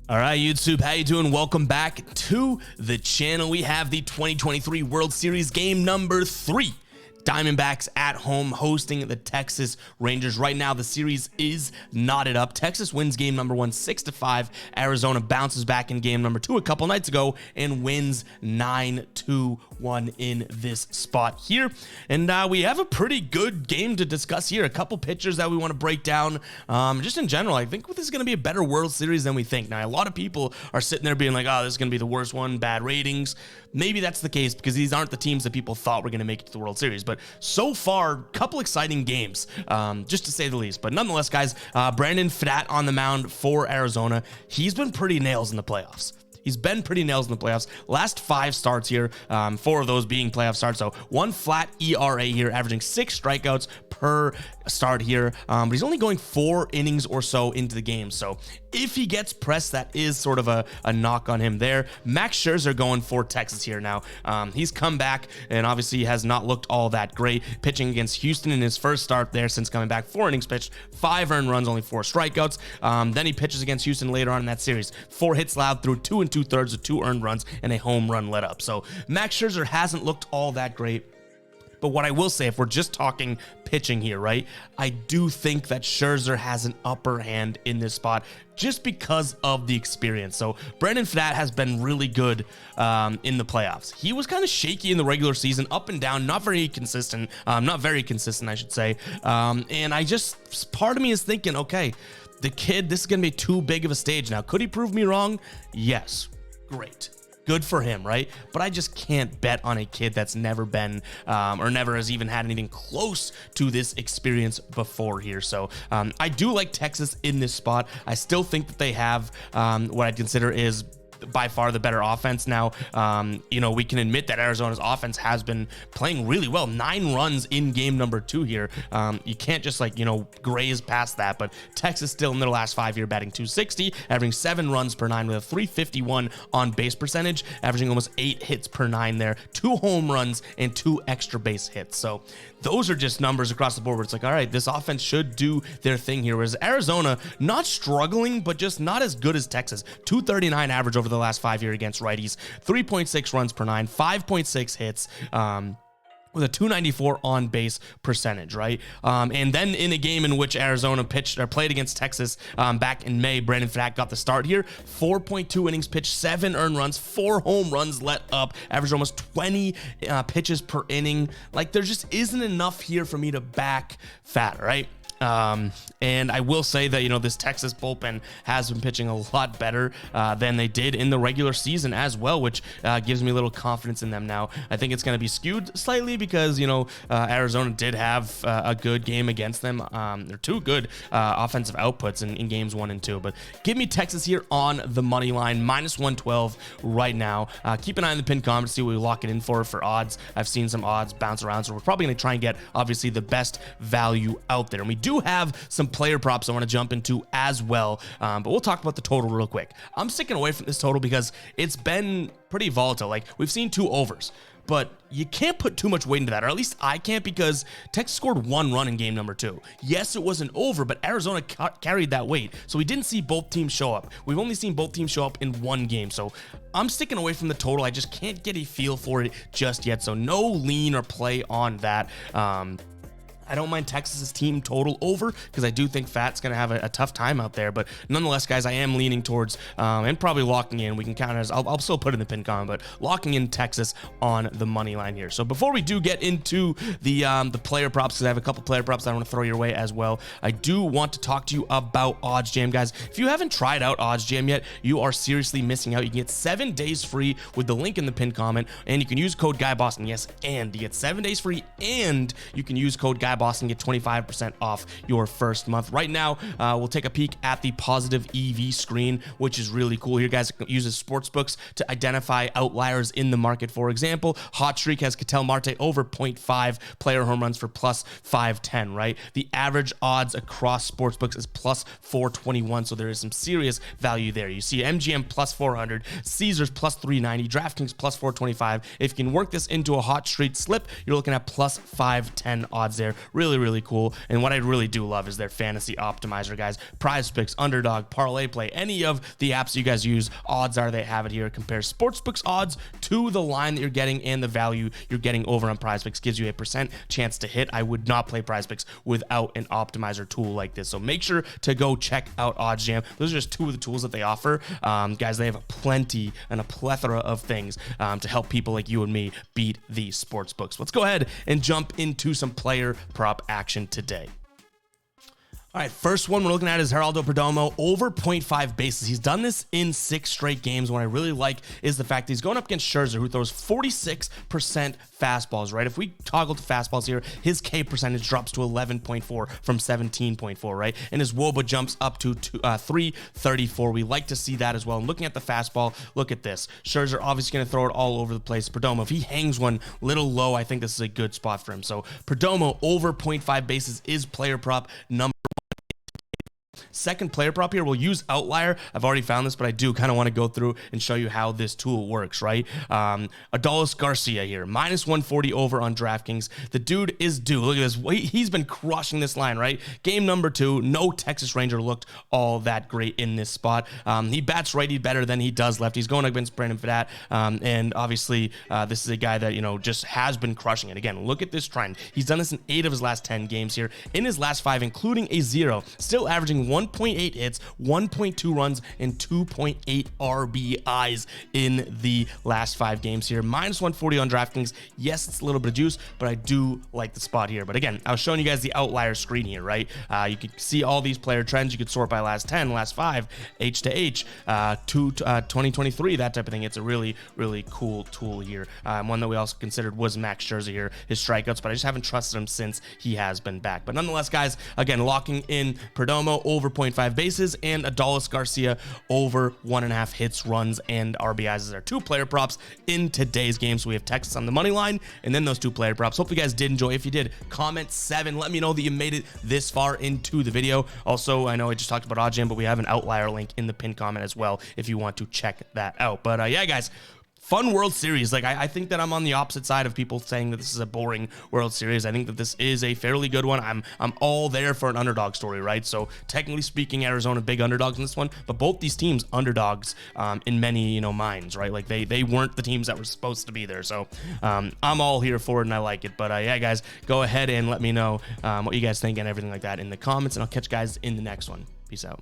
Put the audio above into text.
All right, YouTube, how you doing? Welcome back to the channel. We have the 2023 World Series game number 3. Diamondbacks at home hosting the Texas Rangers. Right now, the series is knotted up. Texas wins game number 1, 6-5. Arizona bounces back in game number 2 a couple nights ago and wins 9-1 in this spot here. And we have a pretty good game to discuss here. A couple pitchers that we want to break down. Just in general, I think this is going to be a better World Series than we think. Now, a lot of people are sitting there being like, oh, this is going to be the worst one, bad ratings. Maybe that's the case because these aren't the teams that people thought were going to make it to the World Series. But so far, a couple exciting games, just to say the least. But nonetheless, guys, Brandon Pfaadt on the mound for Arizona. He's been pretty nails in the playoffs. He's been pretty nails in the playoffs. Last 5 starts here, 4 of those being playoff starts. So 1 flat ERA here, averaging 6 strikeouts per start here. But he's only going 4 innings or so into the game. So if he gets pressed, that is sort of a knock on him there. Max Scherzer going for Texas here now. He's come back and obviously has not looked all that great. Pitching against Houston in his first start there since coming back. 4 innings pitched, 5 earned runs, only 4 strikeouts. Then he pitches against Houston later on in that series. 4 hits allowed through 2 2/3 with 2 earned runs and a home run let up. So Max Scherzer hasn't looked all that great. But what I will say, if we're just talking pitching here, right, I do think that Scherzer has an upper hand in this spot just because of the experience. So Brandon Pfaadt has been really good in the playoffs. He was kind of shaky in the regular season, up and down, not very consistent, I should say. And I just, part of me is thinking, okay, the kid, this is going to be too big of a stage now. Could he prove me wrong? Yes. Great. Good for him, right? But I just can't bet on a kid that's never been or never has even had anything close to this experience before here. So I do like Texas in this spot. I still think that they have what I'd consider is by far the better offense. Now, we can admit that Arizona's offense has been playing really well. 9 runs in game number 2 here. You can't just graze past that, but Texas still in their last 5 year batting .260, averaging 7 runs per 9 with a .351 on base percentage, averaging almost 8 hits per 9 there, 2 home runs and 2 extra base hits. So those are just numbers across the board where it's like, all right, this offense should do their thing here. Whereas Arizona, not struggling, but just not as good as Texas. .239 average over the last 5 year against righties, 3.6 runs per 9, 5.6 hits, with a .294 on base percentage, right? And then in a game in which Arizona pitched or played against Texas back in May, Brandon Pfaadt got the start here. 4.2 innings pitched, 7 earned runs, 4 home runs let up, averaged almost 20 pitches per inning. Like, there just isn't enough here for me to back Pfaadt, right? And I will say that, this Texas bullpen has been pitching a lot better than they did in the regular season as well, which gives me a little confidence in them now. I think it's going to be skewed slightly because, Arizona did have a good game against them. They're 2 good offensive outputs in games 1 and 2, but give me Texas here on the money line, -112 right now. Keep an eye on the pinned comment to see what we lock it in for odds. I've seen some odds bounce around, so we're probably going to try and get, obviously, the best value out there. And we do have some player props I want to jump into as well, but we'll talk about the total real quick. I'm sticking away from this total because it's been pretty volatile. Like, we've seen 2 overs, but you can't put too much weight into that, or at least I can't, because Texas scored 1 run in game number 2. Yes, it was an over, but Arizona carried that weight, so we didn't see both teams show up. We've only seen both teams show up in 1 game, so I'm sticking away from the total. I just can't get a feel for it just yet, so no lean or play on that. I don't mind Texas's team total over because I do think Pfaadt's going to have a tough time out there. But nonetheless, guys, I am leaning towards and probably locking in. We can count as I'll still put in the pin comment, but locking in Texas on the money line here. So before we do get into the player props, because I have a couple player props that I want to throw your way as well, I do want to talk to you about OddsJam, guys. If you haven't tried out OddsJam yet, you are seriously missing out. You can get 7 days free with the link in the pinned comment, and you can use code GuyBoston. Yes, and you get 7 days free, and you can use code GuyBoston and get 25% off your first month. Right now, we'll take a peek at the positive EV screen, which is really cool here, guys. It uses sportsbooks to identify outliers in the market. For example, Hot Streak has Ketel Marte over 0.5 player home runs for plus 510, right? The average odds across sportsbooks is plus 421, so there is some serious value there. You see MGM plus 400, Caesars plus 390, DraftKings plus 425. If you can work this into a Hot Streak slip, you're looking at plus 510 odds there. really, really cool. And what I really do love is their fantasy optimizer, guys. Prize Picks, Underdog, Parlay Play, any of the apps you guys use, odds are they have it here. It compares sportsbooks odds to the line that you're getting and the value you're getting over on Prize Picks. Gives you a % chance to hit. I would not play Prize Picks without an optimizer tool like this. So make sure to go check out OddsJam. Those are just two of the tools that they offer. Guys, they have plenty and a plethora of things to help people like you and me beat the sports books. Let's go ahead and jump into some player prop action today. All right, first one we're looking at is Geraldo Perdomo over 0.5 bases. He's done this in 6 straight games. What I really like is the fact that he's going up against Scherzer, who throws 46% fastballs, right? If we toggle to fastballs here, his K percentage drops to 11.4 from 17.4, right? And his WOBA jumps up to 334. We like to see that as well. And looking at the fastball, look at this. Scherzer obviously going to throw it all over the place. Perdomo, if he hangs one little low, I think this is a good spot for him. So Perdomo over 0.5 bases is player prop number. Second player prop here, we'll use Outlier. I've already found this, but I do kind of want to go through and show you how this tool works, right? Adolis Garcia here, minus 140 over on DraftKings. The dude is due. Look at this. He's been crushing this line, right? Game number 2, no Texas Ranger looked all that great in this spot. He bats righty better than he does left. He's going against Brandon Pfaadt, and obviously this is a guy that, you know, just has been crushing it. Again, look at this trend. He's done this in 8 of his last 10 games here. In his last 5, including a 0, still averaging 1.8 hits, 1.2 runs, and 2.8 RBIs in the last 5 games here. Minus 140 on DraftKings. Yes, it's a little bit of juice, but I do like the spot here. But again, I was showing you guys the outlier screen here, right? You could see all these player trends. You could sort by last 10, last 5, H to H, to 2023, that type of thing. It's a really, really cool tool here. One that we also considered was Max Scherzer here, his strikeouts, but I just haven't trusted him since he has been back. But nonetheless, guys, again, locking in Perdomo over 0.5 bases and Adolis Garcia over 1.5 hits, runs, and RBIs as our 2 player props in today's game. So we have Texas on the money line and then those 2 player props. Hope you guys did enjoy. If you did, comment 7. Let me know that you made it this far into the video. Also, I know I just talked about OddsJam, but we have an outlier link in the pinned comment as well if you want to check that out. But yeah, guys, fun World Series. Like, I think that I'm on the opposite side of people saying that this is a boring World Series. I think that this is a fairly good one. I'm all there for an underdog story, right? So technically speaking, Arizona big underdogs in this one, but both these teams underdogs in many, you know, minds, right? Like they weren't the teams that were supposed to be there. So I'm all here for it and I like it. But yeah, guys, go ahead and let me know what you guys think and everything like that in the comments, and I'll catch you guys in the next one. Peace out.